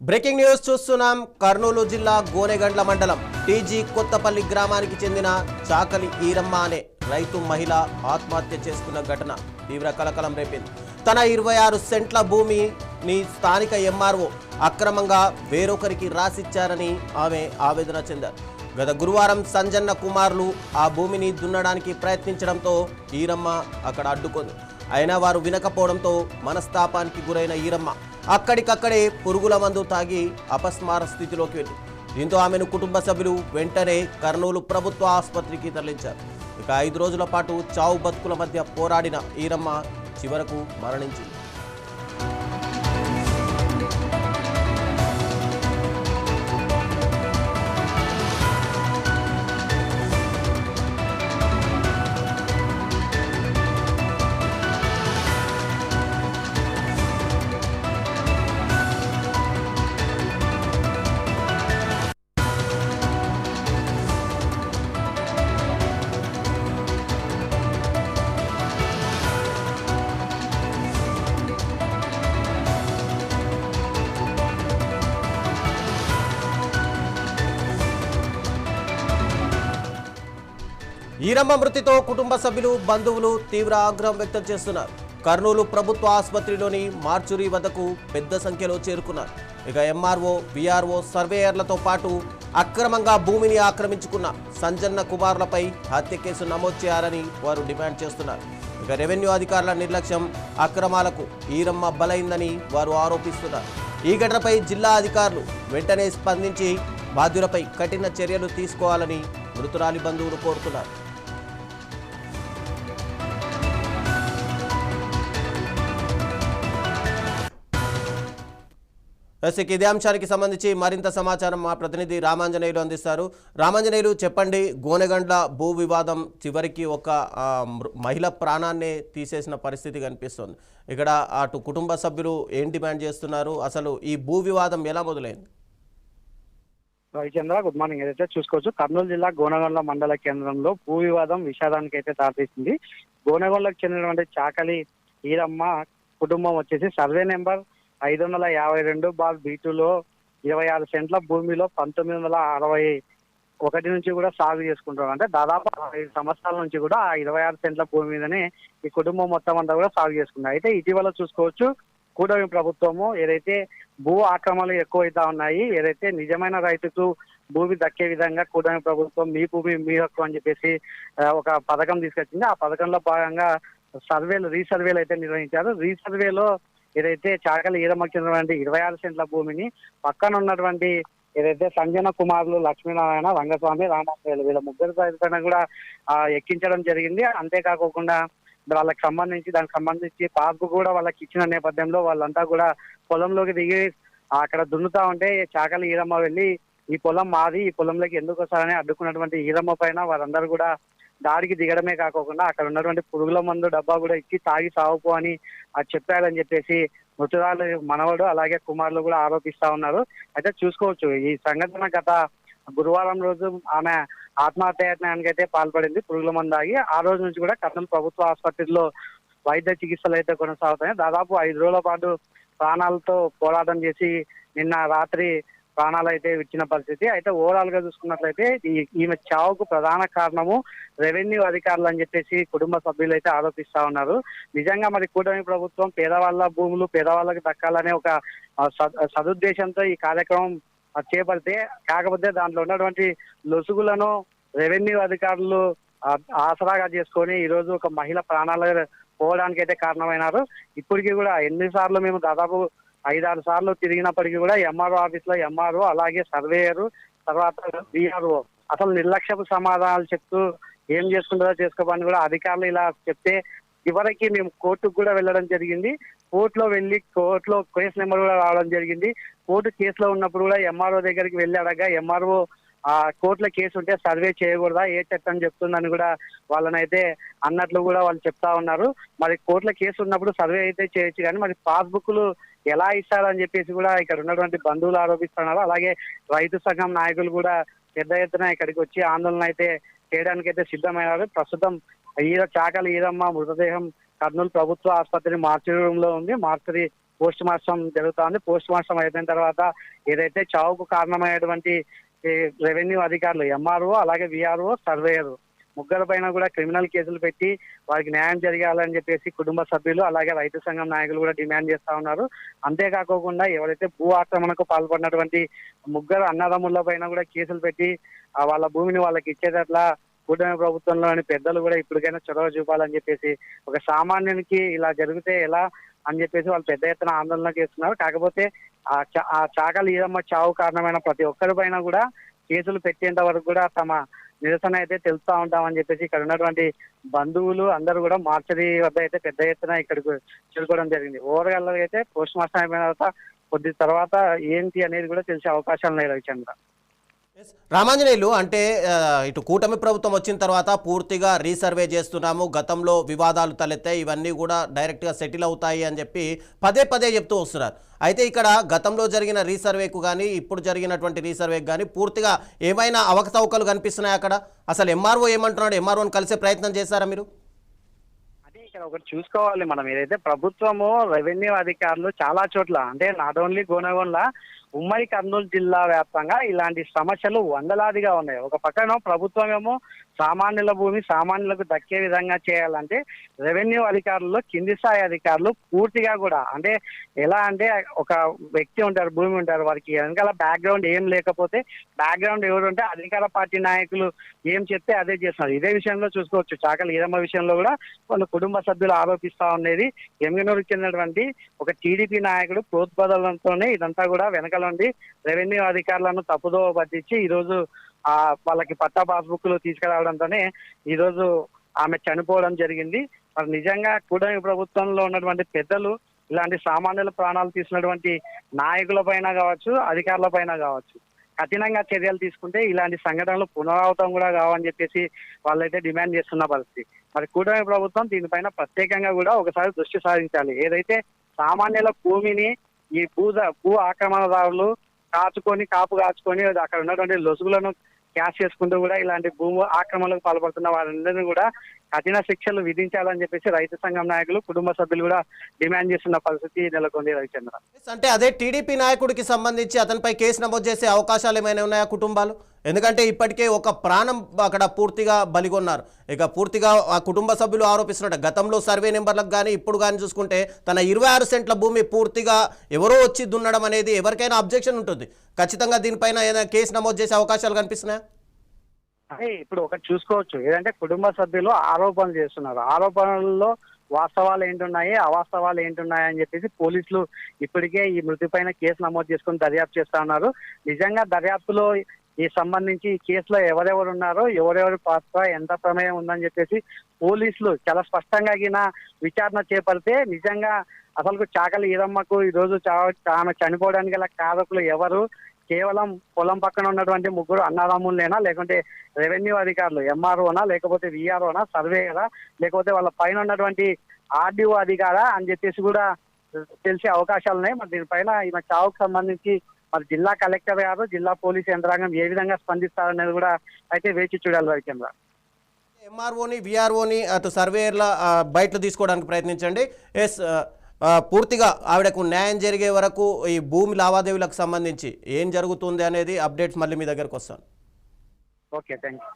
Breaking news చూస్తున్నాం. కర్నూలు జిల్లా గోనెగండ్ల మండలం టీజీ కొత్తపల్లి గ్రామానికి చెందిన చాకలి ఈరమ్మ అనే రైతు మహిళ ఆత్మహత్య చేసుకున్న ఘటన తీవ్ర కలకలం రేపింది. తన 26 సెంట్ల భూమిని స్థానిక ఎంఆర్ఓ అక్రమంగా వేరొకరికి రాసిచ్చారని ఆమె ఆవేదన చెందారు. గత గురువారం సంజన్న కుమార్లు ఆ భూమిని దున్నడానికి ప్రయత్నించడంతో ఈరమ్మ అక్కడ అడ్డుకుంది. అయినా వారు వినకపోవడంతో మనస్తాపానికి గురైన ఈరమ్మ అక్కడికక్కడే పురుగుల మందు తాగి అపస్మార స్థితిలోకి వెళ్ళి దీంతో ఆమెను కుటుంబ సభ్యులు వెంటనే కర్నూలు ప్రభుత్వ ఆసుపత్రికి తరలించారు. ఇక 5 రోజుల పాటు చావు బతుకుల మధ్య పోరాడిన ఈరమ్మ చివరకు మరణించింది. ఈరమ్మ మృతితో కుటుంబ సభ్యులు బంధువులు తీవ్ర ఆగ్రహం వ్యక్తం చేస్తున్నారు. కర్నూలు ప్రభుత్వ ఆసుపత్రిలోని మార్చురీ వద్దకు పెద్ద సంఖ్యలో చేరుకున్నారు. ఇక ఎంఆర్ఓ, విఆర్ఓ, సర్వేయర్లతో పాటు అక్రమంగా భూమిని ఆక్రమించుకున్న సంజన్న కుమార్లపై హత్య కేసు నమోదు చేయాలని వారు డిమాండ్ చేస్తున్నారు. ఇక రెవెన్యూ అధికారుల నిర్లక్ష్యం అక్రమాలకు ఈరమ్మ బలైందని వారు ఆరోపిస్తున్నారు. ఈ ఘటనపై జిల్లా అధికారులు వెంటనే స్పందించి బాధ్యులపై కఠిన చర్యలు తీసుకోవాలని మృతురాలి బంధువులు కోరుతున్నారు. ఇదే అంశానికి సంబంధించి మరింత సమాచారం మా ప్రతినిధి రామాంజనేయులు అందిస్తారు. రామాంజనేయులు, చెప్పండి. గోనెగండ్ల భూ వివాదం చివరికి ఒక మహిళ ప్రాణాన్నే తీసేసిన పరిస్థితి కనిపిస్తోంది. ఇక్కడ అటు కుటుంబ సభ్యులు ఏం డిమాండ్ చేస్తున్నారు? అసలు ఈ భూ వివాదం ఎలా మొదలైంది? Ravichandra, good morning. ఏదైతే చూసుకోవచ్చు, కర్నూలు జిల్లా గోనెగండ్ల మండల కేంద్రంలో భూ వివాదం విషాదానికి అయితే దారితీసింది. గోనెగండ్లకు చెందినటువంటి చాకలి ఈరమ్మ కుటుంబం వచ్చేసి సర్వే నెంబర్ 552/B2లో 26 సెంట్ల భూమిలో 1961 నుంచి కూడా సాగు చేసుకుంటున్నారు. అంటే దాదాపు 5 సంవత్సరాల నుంచి కూడా ఆ 26 సెంట్ల భూమి మీదనే ఈ కుటుంబం మొత్తం అంతా కూడా సాగు చేసుకున్నారు. అయితే ఇటీవల చూసుకోవచ్చు, కూటమి ప్రభుత్వము ఏదైతే భూ ఆక్రమణలు ఎక్కువైతా ఉన్నాయి, ఏదైతే నిజమైన రైతుకు భూమి దక్కే విధంగా కూటమి ప్రభుత్వం మీ భూమి మీ హక్కు అని చెప్పేసి ఒక పథకం తీసుకొచ్చింది. ఆ పథకంలో భాగంగా రీసర్వేలు అయితే నిర్వహించారు. రీసర్వేలో ఏదైతే చాకలి ఈరమ్మకి చెందినటువంటి 26 సెంట్ల భూమిని పక్కన ఉన్నటువంటి ఏదైతే సంజన కుమారులు, లక్ష్మీనారాయణ, రంగస్వామి, రామారాయణ వీళ్ళ ముగ్గురు పైన కూడా ఎక్కించడం జరిగింది. అంతేకాకుండా దానికి సంబంధించి పాస్బుక్ కూడా వాళ్ళకి ఇచ్చిన నేపథ్యంలో వాళ్ళంతా కూడా పొలంలోకి దిగి అక్కడ దున్నుతా ఉంటే చాకలి ఈరమ్మ వెళ్ళి ఈ పొలం మాది, ఈ పొలంలోకి ఎందుకు వస్తారని అడ్డుకున్నటువంటి ఈరమ్మ పైన వారందరూ కూడా దాడికి దిగడమే కాకుండా అక్కడ ఉన్నటువంటి పురుగుల మందు డబ్బా కూడా ఇచ్చి తాగి సాగుపో అని చెప్పారని చెప్పేసి మృతురాలు మనవడు అలాగే కుమారులు కూడా ఆరోపిస్తా ఉన్నారు. అయితే చూసుకోవచ్చు, ఈ సంఘటన గత గురువారం రోజు ఆమె ఆత్మహత్యాయత్నానికి అయితే పాల్పడింది పురుగుల మందు తాగి. ఆ రోజు నుంచి కూడా కర్నూలు ప్రభుత్వ ఆసుపత్రిలో వైద్య చికిత్సలు అయితే కొనసాగుతాయి. దాదాపు 5 రోజుల పాటు ప్రాణాలతో పోరాటం చేసి నిన్న రాత్రి ప్రాణాలు అయితే ఇచ్చిన పరిస్థితి. అయితే ఓవరాల్ గా చూసుకున్నట్లయితే ఈమె చావుకు ప్రధాన కారణము రెవెన్యూ అధికారులు అని చెప్పేసి కుటుంబ సభ్యులు అయితే ఆరోపిస్తా ఉన్నారు. నిజంగా మరి కూటమి ప్రభుత్వం పేదవాళ్ళ భూములు పేదవాళ్ళకి దక్కాలనే ఒక సదుద్దేశంతో ఈ కార్యక్రమం చేపడితే, కాకపోతే దాంట్లో ఉన్నటువంటి లొసుగులను రెవెన్యూ అధికారులు ఆసరాగా చేసుకొని ఈ రోజు ఒక మహిళ ప్రాణాలు పోవడానికి అయితే కారణమైనారు. ఇప్పటికీ కూడా ఎన్నిసార్లు మేము దాదాపు 5-6 సార్లు తిరిగినప్పటికీ కూడా ఎంఆర్ఓ ఆఫీస్ లో ఎంఆర్ఓ అలాగే సర్వేయర్ తర్వాత విఆర్ఓ అసలు నిర్లక్ష్యపు సమాధానాలు చెప్తూ ఏం చేసుకుంటారో చేసుకోమని కూడా అధికారులు ఇలా చెప్తే చివరికి మేము కోర్టుకు కూడా వెళ్ళడం జరిగింది. కోర్టులో కేసు నెంబర్ కూడా రావడం జరిగింది. కోర్టు కేసులో ఉన్నప్పుడు కూడా ఎంఆర్ఓ దగ్గరికి వెళ్ళి అడగా ఎంఆర్ఓ కోర్టులో కేసు ఉంటే సర్వే చేయకూడదా, ఏ చట్టం చెప్తుందని కూడా వాళ్ళనైతే అన్నట్లు కూడా వాళ్ళు చెప్తా ఉన్నారు. మరి కోర్టులో కేసు ఉన్నప్పుడు సర్వే అయితే చేయొచ్చు, కానీ మరి పాస్బుక్లు ఎలా ఇస్తారని చెప్పేసి కూడా ఇక్కడ ఉన్నటువంటి బంధువులు ఆరోపిస్తున్నారు. అలాగే రైతు సంఘం నాయకులు కూడా పెద్ద ఎత్తున ఇక్కడికి వచ్చి ఆందోళన అయితే చేయడానికి అయితే సిద్ధమైనారు. ప్రస్తుతం చాకలి ఈరమ్మ మృతదేహం కర్నూలు ప్రభుత్వ ఆసుపత్రి మార్చురీ రూమ్ లో ఉంది. మార్చురీ పోస్ట్ మార్టం జరుగుతోంది. పోస్ట్ మార్టం అయిపోయిన తర్వాత ఏదైతే చావుకు కారణమైనటువంటి రెవెన్యూ అధికారులు ఎంఆర్ఓ అలాగే విఆర్ఓ సర్వేయర్ ముగ్గురు పైన కూడా క్రిమినల్ కేసులు పెట్టి వారికి న్యాయం జరగాలని చెప్పేసి కుటుంబ సభ్యులు అలాగే రైతు సంఘం నాయకులు కూడా డిమాండ్ చేస్తా ఉన్నారు. అంతేకాకుండా ఎవరైతే భూ ఆక్రమణకు పాల్పడినటువంటి ముగ్గురు అన్నదమ్ముల పైన కూడా కేసులు పెట్టి వాళ్ళ భూమిని వాళ్ళకి ఇచ్చేటట్లా కూటమి ప్రభుత్వంలోని పెద్దలు కూడా ఇప్పటికైనా చొరవ చూపాలని చెప్పేసి ఒక సామాన్యునికి ఇలా జరిగితే ఎలా అని చెప్పేసి వాళ్ళు పెద్ద ఎత్తున ఆందోళన చేస్తున్నారు. కాకపోతే ఆ చాకలి ఈరమ్మ చావు కారణమైన ప్రతి ఒక్కరి పైన కూడా కేసులు పెట్టేంత వరకు కూడా తమ నిరసన అయితే తెలుస్తూ ఉంటామని చెప్పేసి ఇక్కడ ఉన్నటువంటి బంధువులు అందరూ కూడా మార్చరీ వద్ద అయితే పెద్ద ఎత్తున ఇక్కడికి చేరుకోవడం జరిగింది. ఓవరాల్ గా అయితే పోస్ట్ మార్టం అయిపోయిన తర్వాత కొద్ది తర్వాత ఏంటి అనేది కూడా తెలిసే అవకాశాలు ఉన్నాయి రవిచంద్ర. రామాంజనేయులు అంటే ఇటు కూటమి ప్రభుత్వం వచ్చిన తర్వాత పూర్తిగా రీసర్వే చేస్తున్నాము, గతంలో వివాదాలు తలెత్తాయి, ఇవన్నీ కూడా డైరెక్ట్గా సెటిల్ అవుతాయి అని చెప్పి పదే పదే చెప్తూ వస్తున్నారు. అయితే ఇక్కడ గతంలో జరిగిన రీసర్వేకు కానీ ఇప్పుడు జరిగినటువంటి రీసర్వేకి కానీ పూర్తిగా ఏమైనా అవకతవకలు కనిపిస్తున్నాయి అక్కడ? అసలు ఎంఆర్ఓ ఏమంటున్నాడు? ఎంఆర్ఓని కలిసే ప్రయత్నం చేశారా మీరు? అదే ఇక్కడ ఒకటి చూసుకోవాలి మనం, ఏదైతే ప్రభుత్వము రెవెన్యూ అధికారులు చాలా చోట్ల అంటే నాట్ ఓన్లీ గోనెగొండ ఉమ్మడి కర్నూలు జిల్లా వ్యాప్తంగా ఇలాంటి సమస్యలు వందలాదిగా ఉన్నాయి. ఒక పక్కన ప్రభుత్వం ఏమో సామాన్యుల భూమి సామాన్యులకు దక్కే విధంగా చేయాలంటే రెవెన్యూ అధికారులు కింది స్థాయి అధికారులు పూర్తిగా కూడా అంటే ఎలా అంటే ఒక వ్యక్తి ఉంటారు, భూమి ఉంటారు, వారికి వెనకాల బ్యాక్గ్రౌండ్ ఏం లేకపోతే బ్యాక్గ్రౌండ్ ఎవరు ఉంటే అధికార పార్టీ నాయకులు ఏం చెప్తే అదే చేస్తున్నారు. ఇదే విషయంలో చూసుకోవచ్చు, చాకలి ఈరమ్మ విషయంలో కూడా కొన్ని కుటుంబ సభ్యులు ఆరోపిస్తా ఉండేది ఎమ్మెనూరుకి చెందినటువంటి ఒక టీడీపీ నాయకుడు ప్రోద్బలంతోనే ఇదంతా కూడా వెనకాల ఉండి రెవెన్యూ అధికారులను తప్పుదోవ పట్టించి ఈరోజు వాళ్ళకి పట్టా పాస్బుక్లు తీసుకురావడంతోనే ఈరోజు ఆమె చనిపోవడం జరిగింది. మరి నిజంగా కూటమి ప్రభుత్వంలో ఉన్నటువంటి పెద్దలు ఇలాంటి సామాన్యుల ప్రాణాలు తీసినటువంటి నాయకుల పైన కావచ్చు, అధికారుల పైన కావచ్చు కఠినంగా చర్యలు తీసుకుంటే ఇలాంటి సంఘటనలు పునరావృతం కూడా కావని చెప్పేసి వాళ్ళైతే డిమాండ్ చేస్తున్న పరిస్థితి. మరి కూటమి ప్రభుత్వం దీనిపైన ప్రత్యేకంగా కూడా ఒకసారి దృష్టి సారించాలి. ఏదైతే సామాన్యుల భూమిని ఈ భూ ఆక్రమణదారులు కాపు కాచుకొని అక్కడ ఉన్నటువంటి లొసుగులను క్యాష్ చేసుకుంటూ కూడా ఇలాంటి భూమి ఆక్రమణలకు పాల్పడుతున్న వారందరినీ కూడా కఠిన శిక్షలు విధించాలని చెప్పేసి రైతు సంఘం నాయకులు కుటుంబ సభ్యులు కూడా డిమాండ్ చేస్తున్న పరిస్థితి నెలకొంది రవిచంద్ర. అంటే అదే టీడీపీ నాయకుడికి సంబంధించి అతనిపై కేసు నమోదు చేసే అవకాశాలు ఏమైనా ఉన్నాయా కుటుంబాలు? ఎందుకంటే ఇప్పటికే ఒక ప్రాణం అక్కడ పూర్తిగా బలిగొన్నారు. ఇక పూర్తిగా ఆ కుటుంబ సభ్యులు ఆరోపిస్తున్నట్టు గతంలో సర్వే నెంబర్లకు కానీ ఇప్పుడు కానీ చూసుకుంటే తన 26 సెంట్ల భూమి పూర్తిగా ఎవరో వచ్చి దున్నడం అనేది ఎవరికైనా అబ్జెక్షన్ ఉంటుంది. ఖచ్చితంగా దీనిపైన ఏదైనా కేసు నమోదు చేసే అవకాశాలు కనిపిస్తున్నాయా? అదే ఇప్పుడు ఒకటి చూసుకోవచ్చు, ఏదంటే కుటుంబ సభ్యులు ఆరోపణలు చేస్తున్నారు. ఆరోపణల్లో వాస్తవాలు ఏంటున్నాయి అవాస్తవాలు ఏంటున్నాయి అని చెప్పేసి పోలీసులు ఇప్పటికే ఈ మృతి పైన కేసు నమోదు చేసుకుని దర్యాప్తు చేస్తా ఉన్నారు. నిజంగా దర్యాప్తులో ఈ సంబంధించి ఈ కేసులో ఎవరెవరు ఉన్నారో ఎవరెవరి పాత్ర ఎంత ప్రమేయం ఉందని చెప్పేసి పోలీసులు చాలా స్పష్టంగా విచారణ చేపడితే నిజంగా అసలు చాకలి ఈరమ్మకు ఈరోజు ఆమె చనిపోవడానికి గల కారకులు ఎవరు, కేవలం పొలం పక్కన ఉన్నటువంటి ముగ్గురు అన్నదమ్ములేనా, లేకుంటే రెవెన్యూ అధికారులు ఎంఆర్ఓనా, లేకపోతే విఆర్ఓనా, సర్వేయరా, లేకపోతే వాళ్ళ పైన ఉన్నటువంటి ఆర్డీఓ అధికారా అని చెప్పేసి కూడా తెలిసే అవకాశాలు ఉన్నాయి. మరి దీనిపైన ఈమె చావుకు సంబంధించి మరి జిల్లా కలెక్టర్ గారు జిల్లా పోలీసు యంత్రాంగం ఏ విధంగా స్పందిస్తారనేది కూడా అయితే వేచి చూడాలి రవిచంద్ర. ఎంఆర్ఓని విఆర్ఓని అటు సర్వేయర్ల బయటలు తీసుకోవడానికి ప్రయత్నించండి. పూర్తిగా ఆవిడకు న్యాయం జరిగే వరకు ఈ భూమి లావాదేవీలకు సంబంధించి ఏం జరుగుతుంది అనేది అప్డేట్స్ మళ్ళీ మీ దగ్గరకు వస్తాను. Okay, thank you.